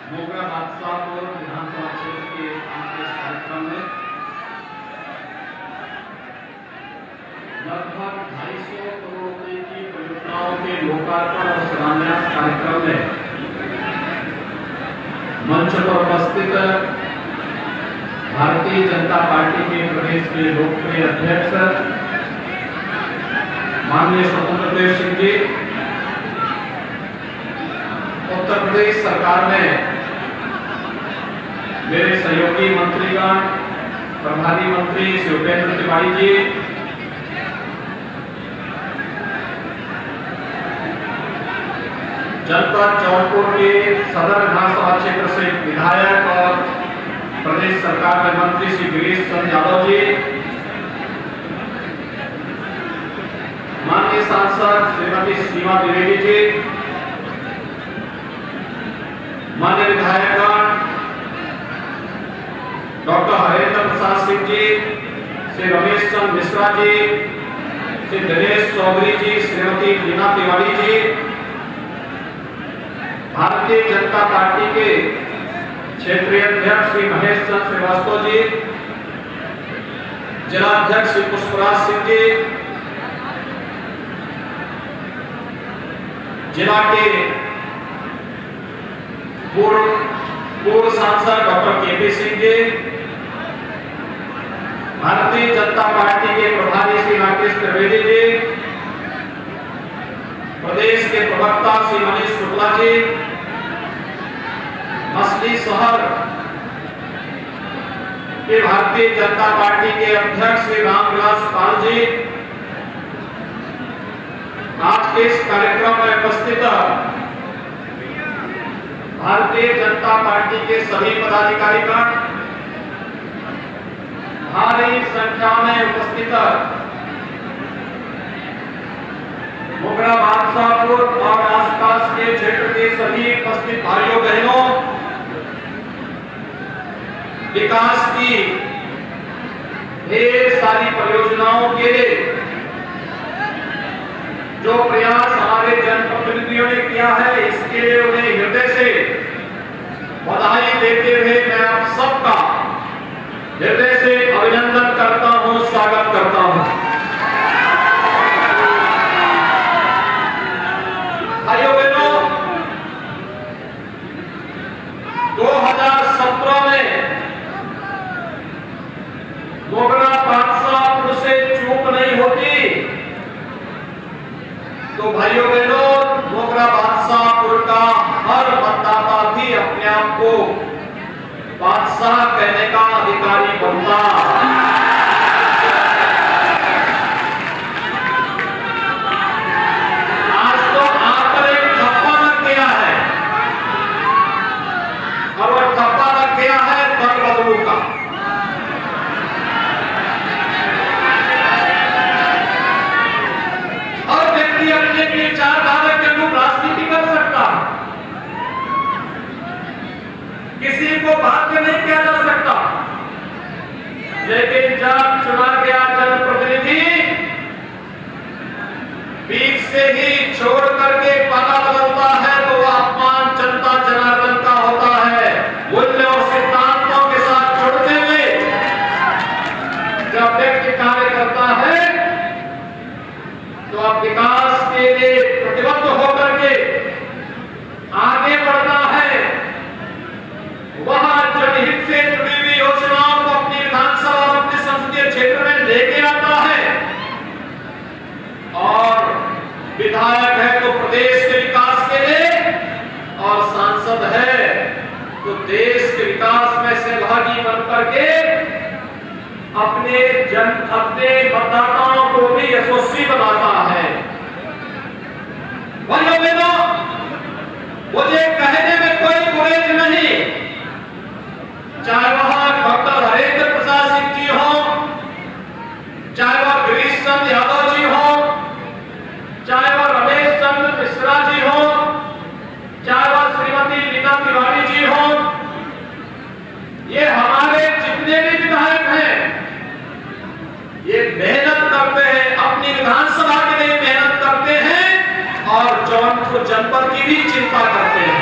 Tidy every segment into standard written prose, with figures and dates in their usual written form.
मोगरा बादशाहपुर विधानसभा क्षेत्र के इस कार्यक्रम में लगभग 250 करोड़ रुपए की परियोजनाओं के लोकार्पण और शिलान्यास कार्यक्रम में मंच पर उपस्थित भारतीय जनता पार्टी के प्रदेश के लोकप्रिय अध्यक्ष माननीय स्वतंत्र देव सिंह जी, उत्तर प्रदेश सरकार में मेरे सहयोगी मंत्रीगण, प्रभारी मंत्री श्री उपेंद्र तिवारी जी, जनपद जौनपुर के सदर विधानसभा क्षेत्र से विधायक और प्रदेश सरकार में मंत्री श्री गिरीश चंद्र यादव जी, माननीय सांसद श्रीमती सीमा द्विवेदी जी, माननीय विधायकगण डॉक्टर हरेंद्र प्रसाद सिंह जी, श्री रमेश चंद्र मिश्रा जी, श्री दिनेश चौधरी जी, श्रीमती लीना तिवारी जी, भारतीय जनता पार्टी के क्षेत्रीय अध्यक्ष श्री महेश चंद्र श्रीवास्तव जी, जिला अध्यक्ष श्री पुष्पराज सिंह जी, जिला के पूर्व सांसद doctor KP Singh ji, Bharatiya Janata party के प्रभारी श्री राकेश त्रिवेदी जी, प्रदेश के प्रवक्ता श्री मनीष शुक्ला जी, मछली शहर के भारतीय जनता पार्टी के अध्यक्ष श्री रामविलास पाल जी, आज के इस कार्यक्रम में उपस्थित भारतीय जनता पार्टी के सभी पदाधिकारीगण, भारी संख्या में उपस्थित मोगरा बादशाहपुर और आसपास के क्षेत्र के सभी उपस्थित भाइयों बहनों, विकास की ढेर सारी परियोजनाओं के जो प्रयास हमारे जनप्रतिनिधियों ने किया है, इसके लिए उन्हें हृदय से बधाई देते हुए मैं आप सबका हृदय से अभिनंदन करता हूं, स्वागत करता हूं। भाइयों बहनों, 2017 में मोगरा बादशाहपुर से चूक नहीं होती तो भाइयों बहनों, मोगरा बादशाहपुर का हर मतदाता भी अपने आप को बादशाह कहने का अधिकारी बनता। आज तो आप पर एक ठप्पा लग गया है और वह ठप्पा लग गया है दल बदलू का। और व्यक्ति अपने विचारधारा के अनुरूप राजनीति कर सकता, किसी को बाध्य नहीं किया जा सकता, लेकिन जब चुना गया जनप्रतिनिधि बीच से ही छोड़ करके पाला बदलता है तो वह अपमान जनता जनार्दन का होता है। मूल्य और सिद्धांतों के साथ जुड़ते हुए जब व्यक्ति कार्य करता है तो अब विकास के लिए प्रतिबद्ध होकर के आगे बढ़ता है। वहां जनहित से जुड़ी हुई योजनाओं को अपनी विधानसभा और अपने संसदीय क्षेत्र में लेके आता है और विधायक है तो प्रदेश के विकास के लिए और सांसद है तो देश के विकास में सहभागी बन करके अपने मतदाताओं को भी यशस्वी बनाता है। भाइयों बहनों, मुझे कहने में कोई गुरेज नहीं, चाहे वह डॉक्टर हरेंद्र प्रसाद सिंह जी हो, चाहे वह गिरीश चंद्र यादव जी हो, चाहे वह रमेश चंद्र मिश्रा जी हो, चाहे वह श्रीमती लीना तिवारी जी हो, ये हमारे जितने भी विधायक हैं ये मेहनत करते हैं, अपनी विधानसभा के लिए मेहनत करते हैं और जौनपुर जनपद की भी चिंता करते हैं।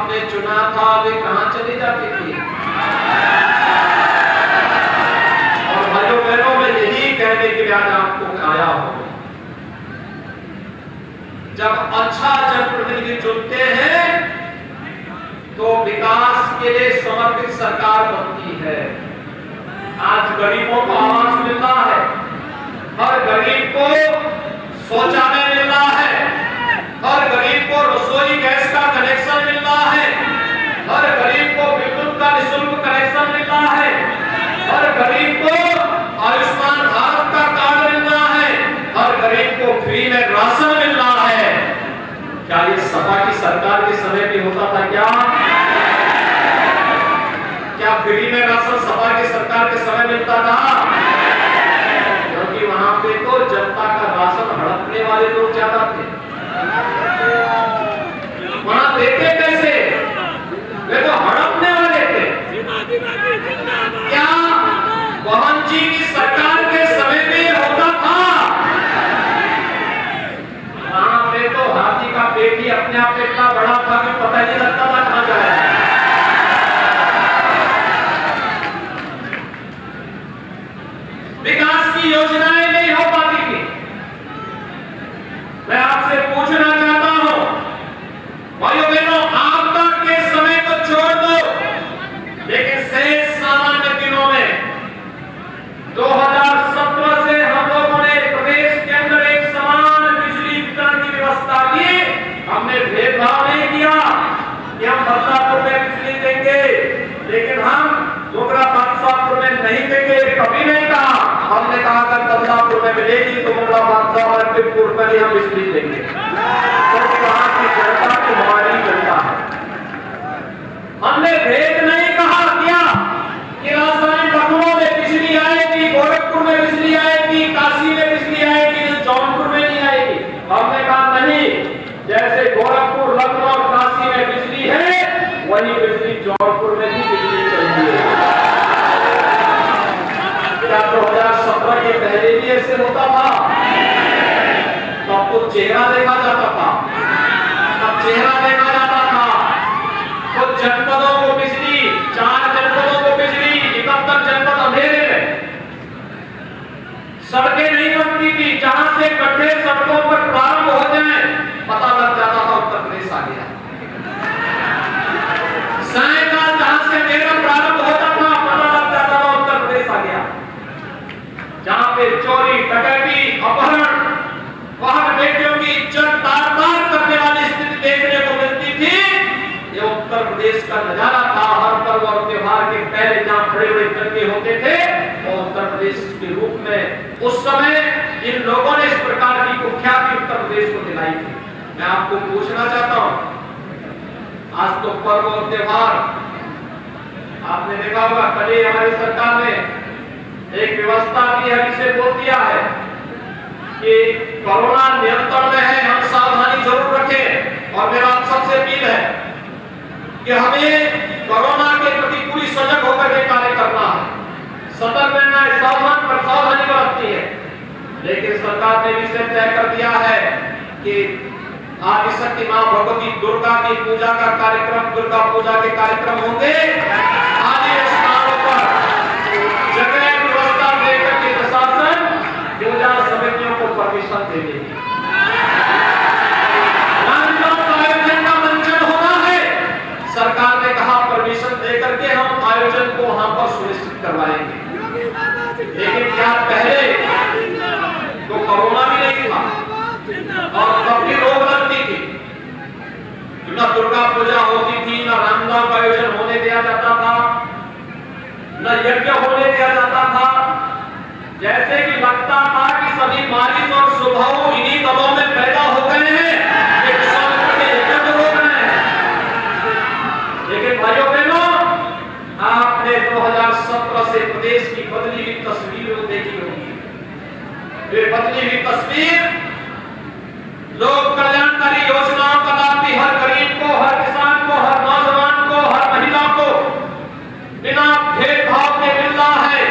आपने चुना था वे कहां चली जाती थी? और भाइयों बहनों, मैं यही कहने के लिए आज आपको आया हूं, जब अच्छा जनप्रतिनिधि चुनते हैं तो विकास के लिए समर्पित सरकार बनती है। आज गरीबों को आवास मिल रहा है, हर गरीब को शौचालय मिल रहा है, हर गरीब को रसोई गैस का कनेक्शन मिल रहा है, हर गरीब को विद्युत का निःशुल्क कनेक्शन मिल रहा है, हर गरीब को आयुष्मान भारत का कार्ड मिल रहा है, हर गरीब को फ्री में राशन मिल रहा है। क्या ये सपा की सरकार के समय भी होता था क्या? क्या फ्री में राशन सपा की सरकार के समय मिलता था? क्योंकि वहां पे तो जनता का राशन हड़पने वाले लोग ज्यादा थे। वहां देते कैसे? वे तो हड़पने वाले थे। क्या मोहन जी की सरकार के समय में ये होता था? वहां पे तो हाथी का पेट ही अपने आप इतना बड़ा था कि पता नहीं लगता था कहां जा रहा है। विकास की योजनाएं नहीं हो पाती थी। मैं आपसे पूछना चाहता हूं, भाइयों बहनों, आपदा के समय को छोड़ दो, लेकिन शेष सामान्य दिनों में 2017 से हम लोगों ने प्रदेश के अंदर एक समान बिजली वितरण की व्यवस्था की। हमने भेदभाव नहीं किया कि हम बदलापुर में बिजली देंगे, लेकिन हम डोगरा बादशाहपुर में नहीं देंगे, कभी नहीं कहा। हमने कहा अगर बदलापुर में मिलेगी तो डोगरा बादशाहपुर में ही हम बिजली देंगे, क्योंकि वहां की जनता तो हमारी जनता है। हमने भेद नहीं कहा किया कि राजधानी लखनऊ में बिजली आएगी, गोरखपुर में बिजली आएगी, काशी में बिजली आएगी, जौनपुर में नहीं आएगी। हमने कहा नहीं, जैसे गोरखपुर, लखनऊ और काशी में बिजली है, वही बिजली जौनपुर में भी बिजली चाहिए। क्या 2017 के पहले भी ऐसे होता था? तब तो चेहरा देखा जाता था, तब चेहरा देखा जाता था। कुछ जनपदों को बिजली, 4 जनपदों को बिजली, 71 जनपद अंधेरे में, सड़कें नहीं बनती थी। जहां से गड्ढे सड़कों पर प्रारंभ हो जाए पता लग जाता था उत्तर प्रदेश आ गया। सायकाल जहां से मेरा प्रारंभ होता था पता लग जाता था उत्तर प्रदेश आ गया। जहां पे चोरी, डकैती, अपहरण, वाहन बेटियों की इज्जत तार-तार करने वाली स्थिति देखने को मिलती थी, ये उत्तर प्रदेश का नजारा था। हर पर्व और त्योहार के पहले जहां बड़े-बड़े दंगे होते थे, वो उत्तर प्रदेश के रूप में उस समय इन लोगों ने इस प्रकार की कुख्याति उत्तर प्रदेश को दिलाई थी। मैं आपको पूछना चाहता हूं, आज तो पर्व और त्योहार, आपने देखा होगा कल ही हमारी सरकार ने एक व्यवस्था की है, जिसे बोल दिया है कि कोरोना नियंत्रण में है, हम सावधानी जरूर रखें। और मेरा आप सबसे अपील है कि हमें कोरोना के प्रति पूरी सजग होकर के कार्य करना है, सतर्क रहना है, सावधानी बरतनी है। लेकिन सरकार ने विषय तय कर दिया है कि आदिशक्ति मां भगवती दुर्गा की पूजा का कार्यक्रम, दुर्गा पूजा के कार्यक्रम होंगे। आदि स्थानों पर जगह व्यवस्था देकर के प्रशासन पूजा समितियों को परमिशन दे देगी। आयोजन का मंचन होना है, सरकार ने कहा परमिशन देकर के हम आयोजन को वहां पर सुनिश्चित करवाएंगे। लेकिन क्या पहले तो कोरोना भी नहीं था और तब भी रोक लगती थी, न दुर्गा पूजा होती थी, न रामनवमी का आयोजन होने दिया जाता था, न यज्ञ होने दिया जाता था। जैसे कि लगता था कि सभी मालिक और स्वभाव इन्हीं दलों में पैदा हो गए हैं, एक दूसरे के यज्ञ को रोक रहे हैं। लेकिन भाइयों बहनों, आपने 2017 से प्रदेश की बदली हुई तस्वीर देखी होगी। ये बदली हुई तस्वीर लोक कल्याणकारी योजनाओं का लाभ भी हर गरीब को, हर किसान को, हर नौजवान को, हर महिला को बिना भेदभाव के मिल रहा है।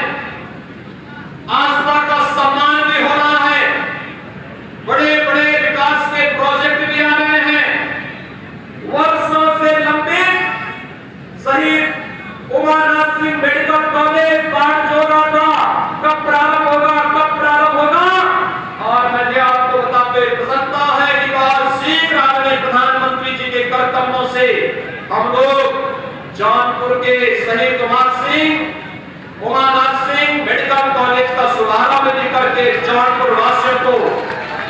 आस्था का सम्मान भी हो रहा है, बड़े बड़े विकास के प्रोजेक्ट भी आ रहे हैं। वर्षों से लंबित जौनपुर के शहीद कुमार सिंह, उमानाथ सिंह मेडिकल कॉलेज का शुभारंभ लेकर के जौनपुर वासियों को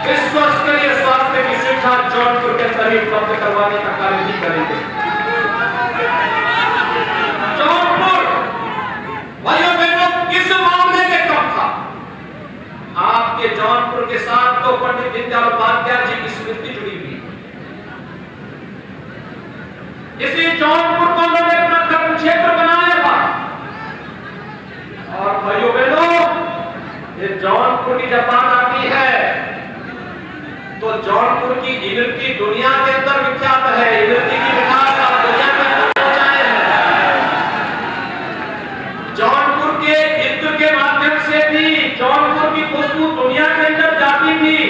विश्व स्तरीय स्वास्थ्य की शिक्षा जौनपुर के अंदर ही उपलब्ध करवाने का कार्य भी करेंगे। जौनपुर भाइयों बहनों किस मामले में कम था? आपके जौनपुर के साथ तो पंडित दीनदयाल उपाध्याय जी की स्मृति जुड़ी हुई। इसी जौनपुर को उन्होंने अपना कर्म क्षेत्र बनाया था। और भाइयों बहनों, ये जौनपुर की जब बात आती है तो जौनपुर की इमरती दुनिया के अंदर विख्यात है। इमरती की मिठास आप दुनिया के अंदर पहुंचाए हैं। जौनपुर के इत्र के माध्यम से भी जौनपुर की खुशबू दुनिया के अंदर जाती थी।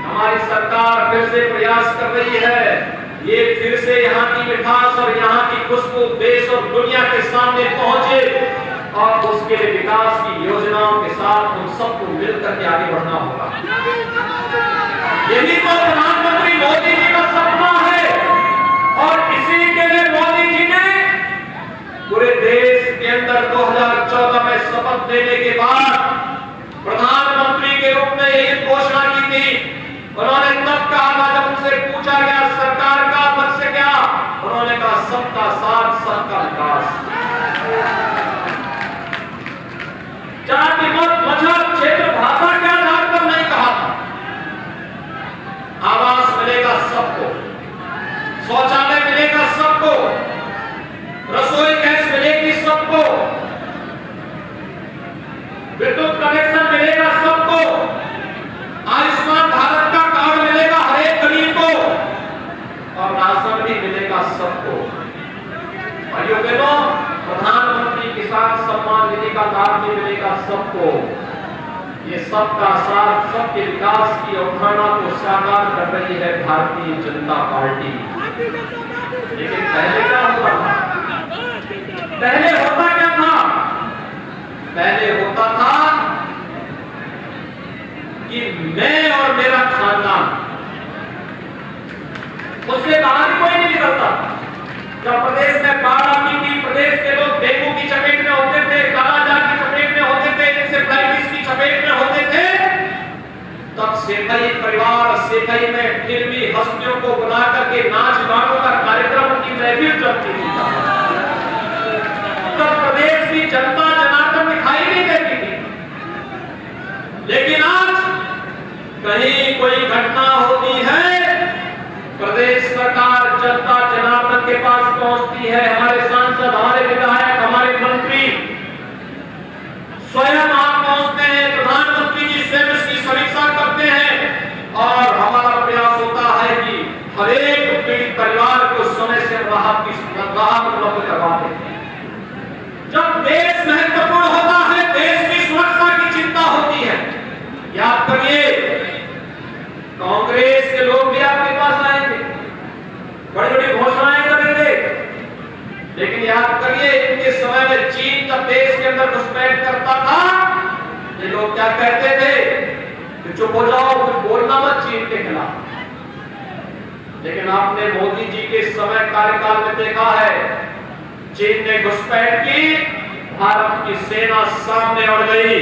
हमारी सरकार फिर से प्रयास कर रही है, ये फिर से यहाँ की मिठास और यहाँ की खुशबू देश और दुनिया के सामने पहुंचे और उसके विकास की योजनाओं के साथ उन सबको मिलकर के आगे बढ़ना होगा। यही तो प्रधानमंत्री मोदी जी का सपना है और इसी के लिए मोदी जी ने पूरे देश के अंदर 2014 में शपथ लेने के बाद प्रधानमंत्री के रूप में यही घोषणा की थी। उन्होंने तब कहा था जब उनसे पूछा गया सरकार का लक्ष्य क्या, उन्होंने कहा सबका साथ सबका विकास। जाति मत मजहब क्षेत्र भाषा के आधार पर नहीं कहा था। आवास मिलेगा सबको, शौचालय मिलेगा सबको, रसोई गैस मिलेगी सबको, विद्युत कनेक्शन मिलेगा सबको, आयुष्मान भारत का कार्ड मिलेगा हर एक गरीब को और राशन भी मिलेगा सबको। भाइयों बहनों, प्रधानमंत्री किसान सम्मान निधि का लाभ भी मिलेगा सबको। ये सबका साथ सबके विकास की अवधारणा को साकार कर रही है भारतीय जनता पार्टी। लेकिन पहले क्या होता था? पहले होता क्या था? पहले होता था कि मैं और मेरा खानदान, उससे बाहर कोई नहीं निकलता। जब प्रदेश में बाढ़ आती थी, प्रदेश के लोग डेंगू की चपेट में होते थे, कालाजार की चपेट में होते थे, इंसेफ्लाइटिस की चपेट में होते थे, तब सेठई परिवार सेठई में फिल्मी हस्तियों को बुला करके नाच गानों का कार्यक्रम की महफिल चलती थी। तब प्रदेश की जनता जनार्दन दिखाई नहीं देती थी। लेकिन आज कहीं कोई घटना होती है, प्रदेश सरकार जनता जनार्दन के पास पहुंचती है। हमारे सांसद, हमारे विधायक, हमारे मंत्री स्वयं आप पहुंचते हैं, प्रधानमंत्री जी स्वयं इसकी समीक्षा करते हैं और हमारा प्रयास होता है कि हर एक पीड़ित परिवार को समय से राहत उपलब्ध करवा दें। जब देश महत्वपूर्ण होता है, देश की सुरक्षा की चिंता होती है। याद करिए, कांग्रेस के लोग भी आपके पास आएंगे, बड़ी बड़ी घोषणाएं करेंगे, लेकिन याद करिए इनके समय में चीन जब देश के अंदर घुसपैठ करता था, ये लोग क्या कहते थे कि चुप हो जाओ, कुछ बोलना मत चीन के खिलाफ। लेकिन आपने मोदी जी के समय कार्यकाल में देखा है, चीन ने घुसपैठ की, भारत की सेना सामने अड़ गई,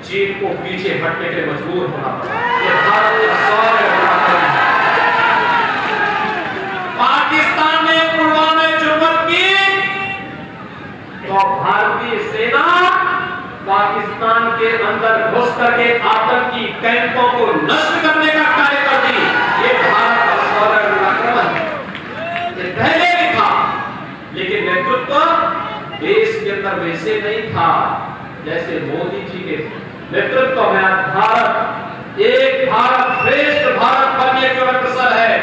चीन को पीछे हटने के लिए मजबूर होना पड़ा। ये भारत का शौर्य है। पाकिस्तान ने पुलवामा में जुर्मत की तो भारतीय सेना पाकिस्तान के अंदर घुस करके आतंकी कैंपों को नष्ट करने का कार्य करती। ये भारत का शौर्य पराक्रम है। ये पहले भी था, लेकिन नेतृत्व देश के अंदर वैसे नहीं था जैसे मोदी जी के नेतृत्व में भारत एक भारत श्रेष्ठ भारत बनने की ओर अग्रसर है।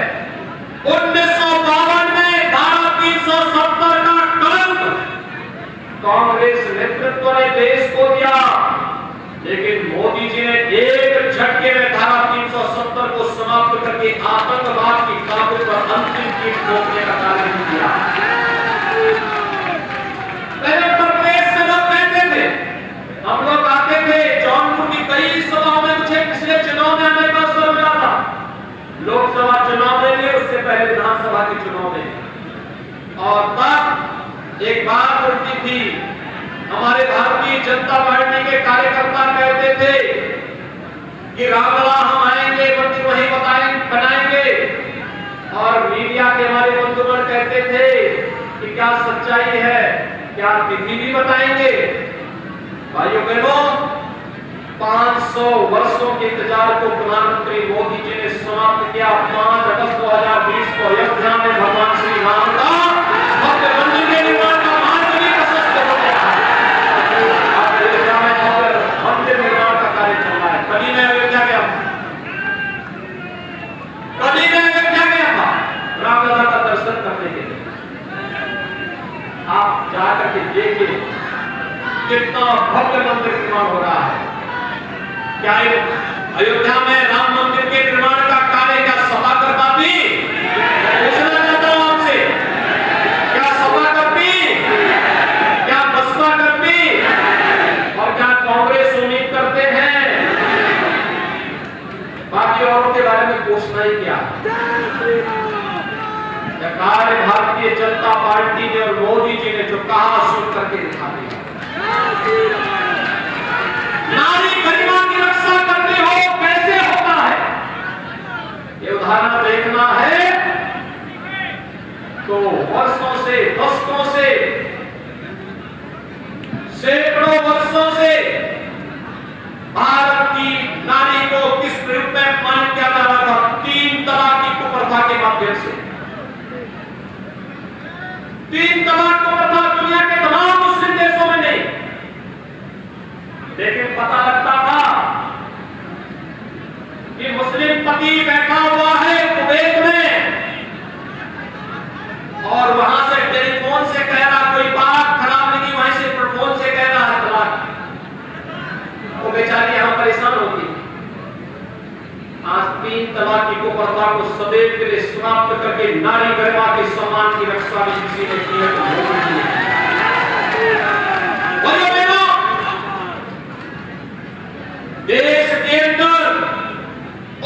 1952 में धारा 370 का कलंक कांग्रेस नेतृत्व ने देश को दिया, लेकिन मोदी जी ने एक झटके में धारा 370 को समाप्त करके आतंकवाद की काबू पर अंतिम कीट ठोकने का कार्य किया। पहले उत्तर प्रदेश से लोग कहते थे, हम लोग आते थे जौनपुर की कई सभाओं में, मुझे पिछले चुनाव में आने का अवसर मिला था, लोकसभा चुनाव में भी, उससे पहले विधानसभा के चुनाव में, और तब एक बात उठती थी, हमारे भारतीय जनता पार्टी के कार्यकर्ता कहते थे कि रामलला हम आएंगे, मंदिर वहीं बनाएंगे, और मीडिया के हमारे बंधुगण कहते थे कि क्या सच्चाई है, क्या तिथि भी बताएंगे। भाइयों बहनों, 500 वर्षों के इंतजार को प्रधानमंत्री मोदी जी ने समाप्त किया। 5 अगस्त 2020 को अयोध्या में भगवान श्री राम का भव्य मंदिर के निर्माण का महाजनी प्रशस्त हो गया। अब अयोध्या में भव्य मंदिर निर्माण का कार्य चल रहा है। कभी मैं अयोध्या गया था रामलला का दर्शन करने के लिए। आप जाकर के देखिए कितना भव्य मंदिर निर्माण हो रहा है। क्या अयोध्या में राम मंदिर के निर्माण का कार्य क्या सभा कर पाती? पूछना चाहता हूं आपसे, क्या सभा करती? क्या बसपा करती? और क्या कांग्रेस उम्मीद करते हैं? बाकी औरों के बारे में पूछना ही क्या। कार्य भारतीय जनता पार्टी ने और मोदी जी ने जो कहा सुन करके दिखा दिया। नारी गरिमा की रक्षा करते हो, कैसे होता है ये उदाहरण देखना है तो वर्षों से, दशकों से, सैकड़ों वर्षों से भारत की नारी को किस रूप में अपमानित किया जा रहा था? 3 तलाक की कुप्रथा के माध्यम से। 3 तलाक कुप्रथा दुनिया के तमाम मुस्लिम देशों में नहीं, लेकिन पता लगता था कि मुस्लिम पति बैठा हुआ है कुवैत में और वहां से टेलीफोन से कह रहा, कोई बात खराब लगी वहीं से फोन से कह रहा है तलाक। वो बेचारी यहां परेशान होती। आज 3 तलाक की कुप्रथा को सदैव के लिए समाप्त करके नारी गरिमा के सम्मान की रक्षा भी किसी ने की है। देश के अंदर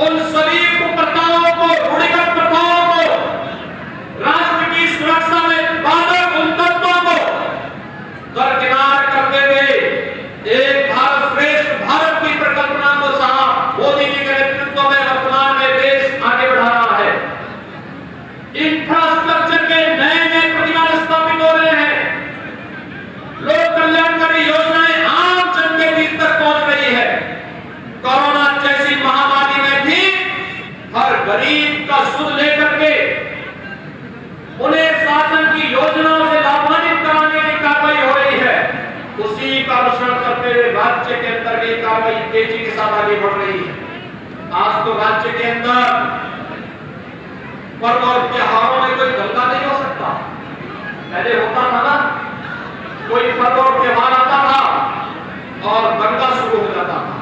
उन सभी कुप्रथाओं को, रूढ़िगत प्रथाओं को, राष्ट्र की सुरक्षा में बाधक उन तत्वों को दरकिनार करते हुए एक भारत श्रेष्ठ भारत की परिकल्पना को साहब मोदी जी के नेतृत्व में वर्तमान में देश आगे बढ़ा रहा है। इंफ्रास्ट्रक्चर के नए प्रतिमान स्थापित हो रहे हैं। लोक कल्याणकारी योजनाएं आम जन के बीच तक पहुंच रही है। कोरोना जैसी महामारी में भी हर गरीब का सुध लेकर के उन्हें शासन की योजनाओं से लाभान्वित कराने की कार्रवाई हो रही है। उसी का अनुसरण करते हुए राज्य के अंदर भी कार्रवाई तेजी के साथ आगे बढ़ रही है। आज तो राज्य के अंदर पर्व और त्योहारों में कोई दंगा नहीं हो सकता। पहले होता था ना, कोई पर्व और त्योहार आता था और दंगा शुरू हो जाता था।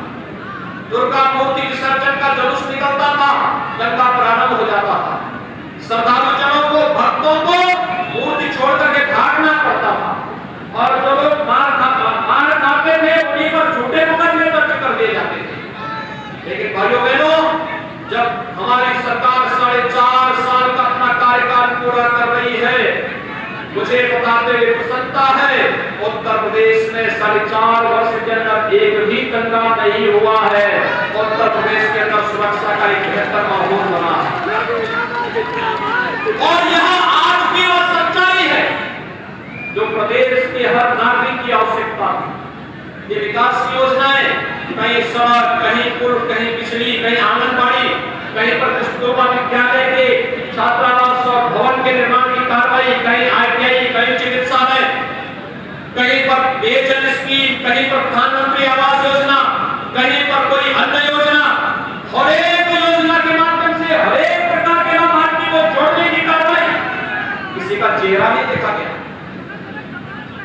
दुर्गा मूर्ति विसर्जन का जुलूस निकलता था, दंगा प्रारंभ हो जाता था। श्रद्धालु जनों को, भक्तों को मूर्ति छोड़ करके भागना पड़ता था और जो लोग मार खाते थे उन्हीं पर झूठे मुकदमे दर्ज कर दिए जाते थे। लेकिन भाइयों बहनों, जब हमारी सरकार 4.5 साल का अपना कार्यकाल पूरा कर रही है, मुझे बताते हुए प्रसन्नता है उत्तर प्रदेश में 4.5 वर्ष के अंदर एक भी दंगा नहीं हुआ है। उत्तर प्रदेश के अंदर सुरक्षा का एक बेहतर माहौल बना है और यहाँ आज भी वह सच्चाई है जो प्रदेश के हर नागरिक की आवश्यकता थी। ये विकास की योजनाएं, कहीं सड़क, कहीं पुल, कहीं बिजली, कहीं आंगनबाड़ी, कहीं पर कस्तूरबा विद्यालय के छात्रावास और भवन के निर्माण की कार्रवाई, कहीं ITI, कहीं चिकित्सालय, कहीं पर पेयजल स्कीम, कहीं पर प्रधानमंत्री आवास योजना, कहीं पर कोई अन्य योजना। हर एक योजना के माध्यम से हर एक प्रकार के लाभार्थी को जोड़ने की कार्रवाई। किसी का चेहरा नहीं देखा गया,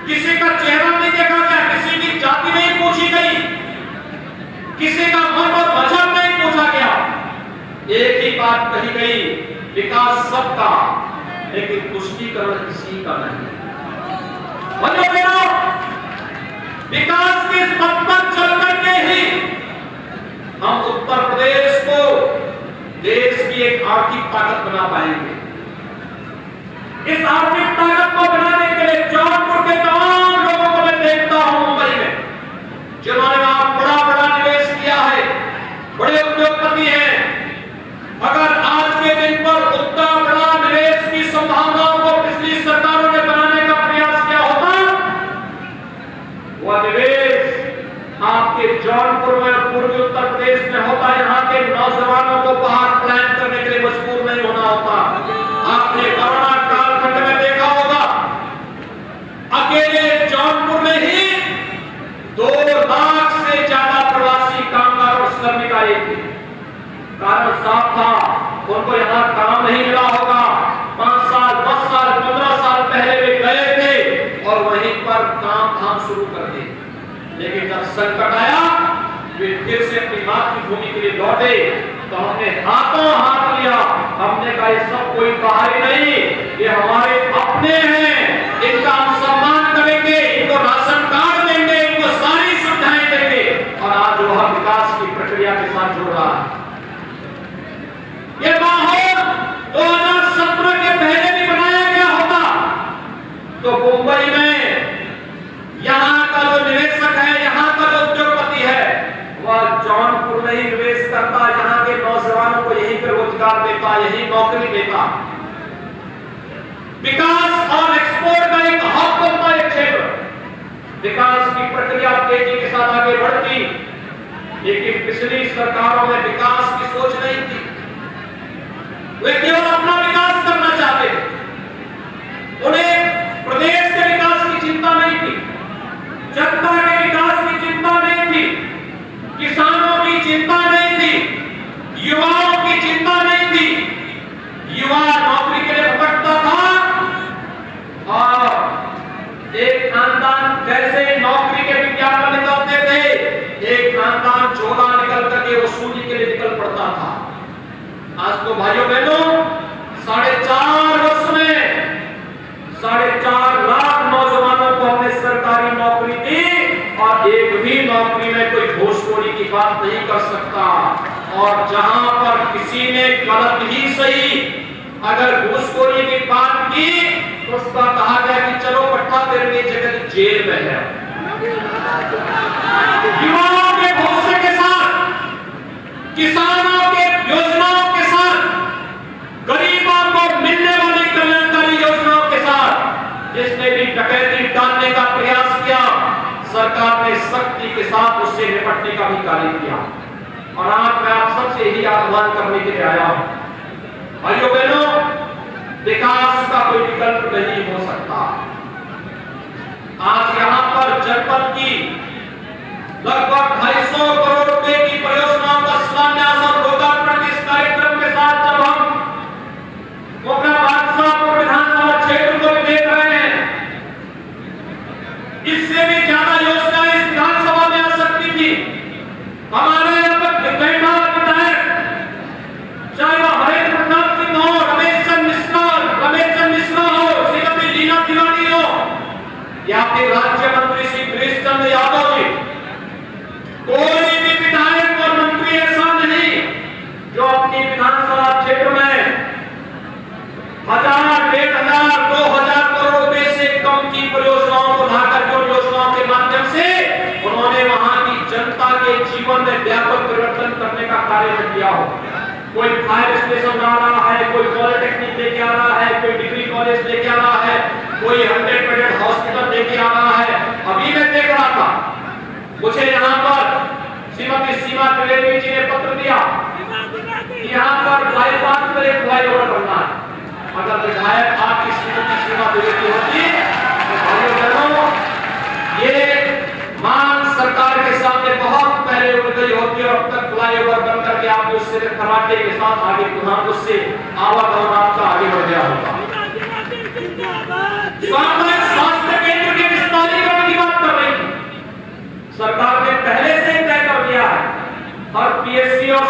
किसी का चेहरा नहीं देखा गया, किसी की जाति नहीं पूछी गई, किसी का मत और मजहब नहीं पूछा गया। एक ही बात कही गई, विकास सबका, लेकिन तुष्टीकरण किसी का नहीं। विकास के पथ पर चल करके ही हम उत्तर प्रदेश को देश की एक आर्थिक ताकत बना पाएंगे। इस आर्थिक ताकत को बनाने के लिए 4 को बाहर प्लान करने के लिए मजबूर नहीं होना होता। आपने कोरोना कालखंड में देखा होगा, अकेले जौनपुर में ही 2 लाख से ज्यादा प्रवासी कामगार और श्रमिक आए थे। कारण साफ था, उनको यहाँ काम नहीं मिला होगा। 5 साल 10 साल 15 साल पहले वे गए थे और वहीं पर काम धाम शुरू कर दिए। लेकिन जब संकट आया, वे फिर से अपनी मातृभूमि के लिए लौटे, तो हमने हाथों हाथ लिया। हमने कहा ये सब कोई बाहरी नहीं, ये हमारे अपने हैं, इनका हम सम्मान करेंगे, इनको राशन कार्ड देंगे, इनको सारी सुविधाएं देंगे। और आज वह विकास की प्रक्रिया के साथ जुड़ रहा है। ये माहौल 2017 के पहले भी बनाया गया होता तो मुंबई में यहाँ का जो निवेशक है, यहाँ का जो उद्योगपति है, वह जौनपुर में ही निवेश करता, यहाँ के नौजवानों को यहीं पर रोजगार देता, यही नौकरी देता। विकास और एक्सपोर्ट का एक हब बनता है क्षेत्र। विकास की प्रक्रिया तेजी के साथ आगे बढ़ती, लेकिन पिछली सरकारों में विकास की सोच नहीं थी। वे केवल अपना विकास करना चाहते थे। उन्हें प्रदेश के विकास की चिंता नहीं थी, जनता के विकास की चिंता नहीं थी, किसानों की चिंता नहीं थी, युवाओं की चिंता नहीं थी। युवा नौकरी के लिए भटकता था और एक खानदान कैसे नौकरी के विज्ञापन निकलते थे, एक खानदान चोला निकल करके वसूली के लिए निकल पड़ता था। आज तो भाइयों बहनों 4.5 वर्ष में 4.5 लाख नौजवानों को हमने सरकारी नौकरी दी और एक भी नौकरी में कोई घूसखोरी की बात नहीं कर सकता। और जहां पर किसी ने गलत ही सही अगर घूसखोरी की बात की तो उसका कहा गया कि चलो पट्टा तेरे जगह जेल में है। युवाओं के भरोसे के साथ, किसानों के योजनाओं के साथ, गरीबों को मिलने वाली कल्याणकारी योजनाओं के साथ जिसने भी डकैती डालने का प्रयास किया, सरकार ने सख्ती के साथ उससे निपटने का भी कार्य किया। और आज मैं आप सबसे यही आह्वान करने के लिए आया हूं, भाइयों बहनों, विकास का कोई विकल्प नहीं हो सकता। आज यहां पर जनपद की लगभग 250 करोड़ रुपए की परियोजनाओं का शिलान्यास और लोकार्पण इस कार्यक्रम के साथ जब हम मोगरा बादशाहपुर विधानसभा क्षेत्र को भी देख रहे हैं, इससे भी ज्यादा योजनाएं इस विधानसभा में आ सकती थी। हमारे यहाँ पर विधायक, चाहे वह हरेंद्र प्रताप सिंह हो, रमेश चंद्र मिश्रा हो, श्रीमती लीना तिवारी हो, या फिर राज्य मंत्री श्री गिरीश चंद्र यादव जी, कोई भी विधायक और मंत्री ऐसा नहीं जो अपनी विधानसभा क्षेत्र में 1000, 1500, 2000 करोड़ रुपए से कम की परियोजनाओं को लाकर जो योजनाओं के माध्यम से उन्होंने वहां की जनता के जीवन में व्यापक परिवर्तन करने का कार्य किया हो। कोई फायर स्टेशन ला रहा है, कोई पॉलिटेक्निक लेके आ रहा है, कोई डिग्री कॉलेज लेके आ रहा है, कोई 100 बेडेड हॉस्पिटल लेके आ रहा है। अभी मैं देख रहा था, मुझे यहाँ पर श्रीमती सीमा त्रिवेदी जी ने पत्र दिया, यहाँ पर बाईपास पर एक फ्लाईओवर बनना है। अगर विधायक आपकी श्रीमती सीमा त्रिवेदी होती तो भाइयों बहनों, ये मांग सरकार के सामने बहुत पहले उठ गई होती और अब तक फ्लाईओवर बन करके आप उससे खराटे के साथ आगे पुनः उससे आवागमन आपका आगे बढ़ गया होगा। स्वास्थ्य केंद्र के विस्तारीकरण की बात कर रही थी, सरकार ने पहले से तय कर दिया है। हर पीएससी और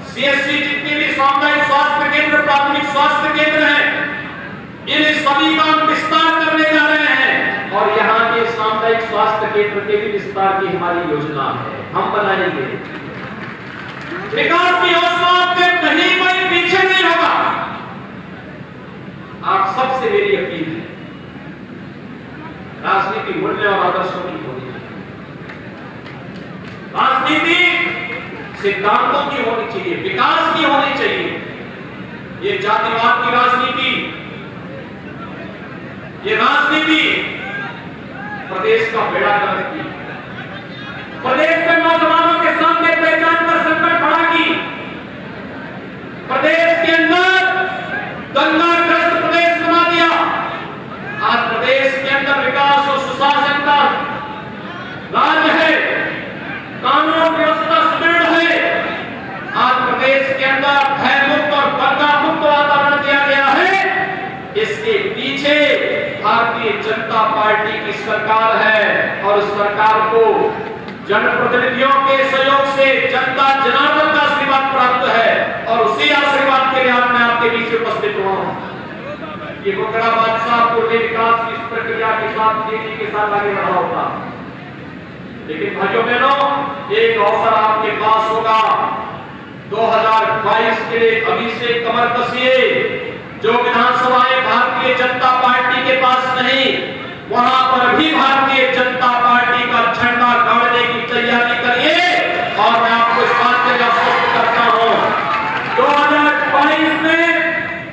सीएससी जितने भी सामुदायिक स्वास्थ्य केंद्र, प्राथमिक स्वास्थ्य केंद्र हैं, इन सभी का हम विस्तार करने जा रहे हैं। और यहाँ के सामुदायिक स्वास्थ्य केंद्र के भी विस्तार की हमारी योजना है, हम बनाएंगे। विकास की योजनाओं से कहीं कोई पीछे नहीं होगा। आप सबसे मेरी अपील है, राजनीति मूल्य और आदर्शों की होनी चाहिए। राजनीति सिद्धांतों की होनी चाहिए, विकास की होनी चाहिए। ये जातिवाद की राजनीति, ये राजनीति प्रदेश का बेड़ा गर्क की, प्रदेश के नौजवानों के सामने पहचान का संकट खड़ा की। प्रदेश के अंदर दंगाग्रस्त प्रदेश बना दिया। आज प्रदेश के अंदर विकास और सुशासन का राज्य है, कानून व्यवस्था सुदृढ़ है। आज प्रदेश के अंदर भय मुक्त और दंगा मुक्त वातावरण दिया गया है। इसके पीछे भारतीय जनता पार्टी की सरकार है और उस सरकार को जनप्रतिनिधियों के सहयोग से जनता जनार्दन का आशीर्वाद प्राप्त है और उसी आशीर्वाद के लिए आज मैं आपके बीच उपस्थित हुआ हूं। ये मुकड़ा बादशाह पूरे विकास की प्रक्रिया के साथ तेजी के साथ आगे बढ़ा होता, लेकिन भाइयों बहनों एक अवसर आपके पास होगा 2022 के लिए अभी से कमर कसिए। जो विधानसभाएं भारतीय जनता पार्टी के पास नहीं, वहां पर भी भारतीय जनता पार्टी का झंडा गाड़ने की तैयारी करिए। और मैं आपको इस बात के लिए आश्वस्त करता हूं 2022 में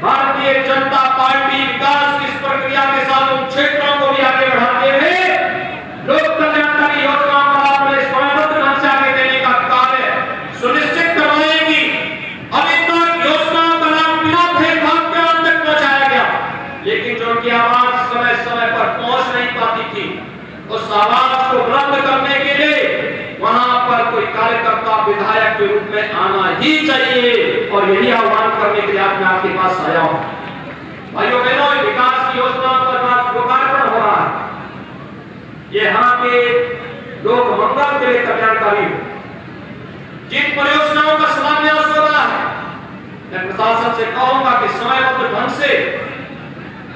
भारतीय जनता पार्टी विकास की इस प्रक्रिया के साथ उन क्षेत्रों को भी आगे बढ़ाते हुए लोक कल्याणकारी योजनाओं का अपने समयबद्ध ढंग से आगे देने का कार्य सुनिश्चित करवाएगी। अभी तक योजनाओं का लाभ बिना भेदभाव के अंत तक पहुंचाया गया, लेकिन जो उनकी आवाज समय समय पर पहुंच नहीं पाती थी, उस आवाज को बुलंद करने के लिए वहां पर कोई कार्यकर्ता विधायक के रूप में आना ही चाहिए। और यही आह्वान करने के लिए आज मैं आपके पास आया हूं। भाइयों बहनों, विकास की योजनाओं का लोकार्पण हो रहा है। ये यहाँ के लोक मंगल के लिए कल्याणकारी हो। जिन परियोजनाओं का शिलान्यास हो रहा है, मैं प्रशासन से कहूंगा कि समयबद्ध ढंग से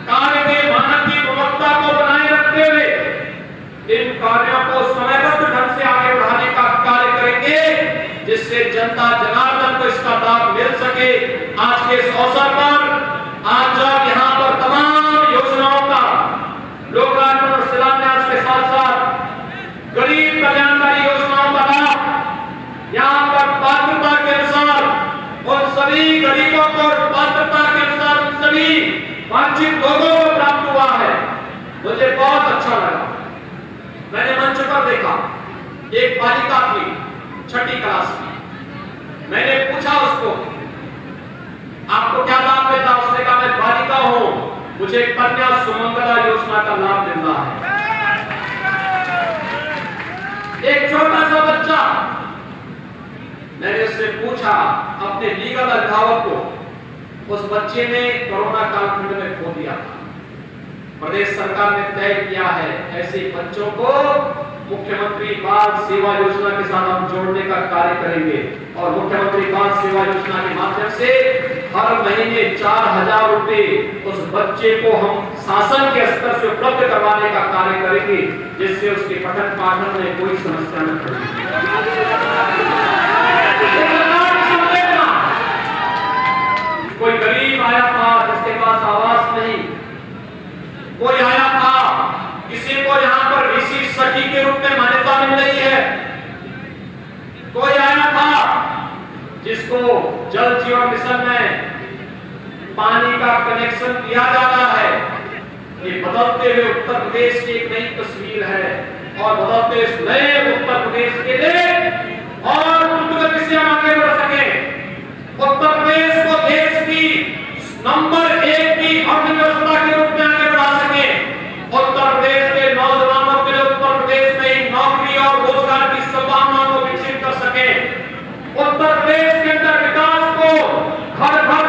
कार्य के मानक की गुणवत्ता को बनाए रखते हुए इन कार्यों को समयबद्ध ढंग से आगे बढ़ाने का कार्य करेंगे, जिससे जनता जनार्दन को इसका लाभ मिल सके। आज के इस अवसर पर आज जब यहाँ पर तमाम योजनाओं का लोकार्पण और शिलान्यास के साथ साथ गरीब कल्याणकारी योजनाओं का लाभ यहाँ पर पात्रता के अनुसार उन सभी गरीबों को पात्रता के अनुसार उन सभी वंचित लोगों को प्राप्त हुआ है, मुझे बहुत अच्छा लगा। मैंने मंच पर देखा एक बालिका थी 6ठी क्लास की। मैंने पूछा उसको, आपको क्या लाभ मिलता? उसने कहा मैं बालिका हूं, मुझे कन्या सुमंगला योजना का लाभ मिल रहा है। एक छोटा सा बच्चा, मैंने उससे पूछा अपने लीगल अभिभावक को, उस बच्चे ने कोरोना कालखंड में खो दिया। प्रदेश सरकार ने तय किया है ऐसे बच्चों को मुख्यमंत्री बाल सेवा योजना के साथ हम जोड़ने का कार्य करेंगे और मुख्यमंत्री बाल सेवा योजना के माध्यम से हर महीने 4000 रुपए उस बच्चे को हम शासन के स्तर से उपलब्ध करवाने का कार्य करेंगे, जिससे उसके पठन पाठन में कोई समस्या न पड़े। कोई गरीब आया था जिसके पास आवास नहीं, कोई आया था किसी को यहाँ पर ऋषि सखी के रूप में मान्यता मिल रही है, कोई आया था जिसको जल जीवन मिशन में पानी का कनेक्शन दिया जाता है। ये बदलते हुए उत्तर प्रदेश की एक नई तस्वीर है और बदलते इस नए उत्तर प्रदेश के लिए और द्रुतगति से हम आगे बढ़ सके, उत्तर प्रदेश को देश की नंबर 1 की अर्थव्यवस्था के रूप में आगे बढ़ा सके, उत्तर प्रदेश के नौजवानों के लिए उत्तर प्रदेश में नौकरी और रोजगार की संभावनाओं को विकसित कर सके, उत्तर प्रदेश के अंदर विकास को घर घर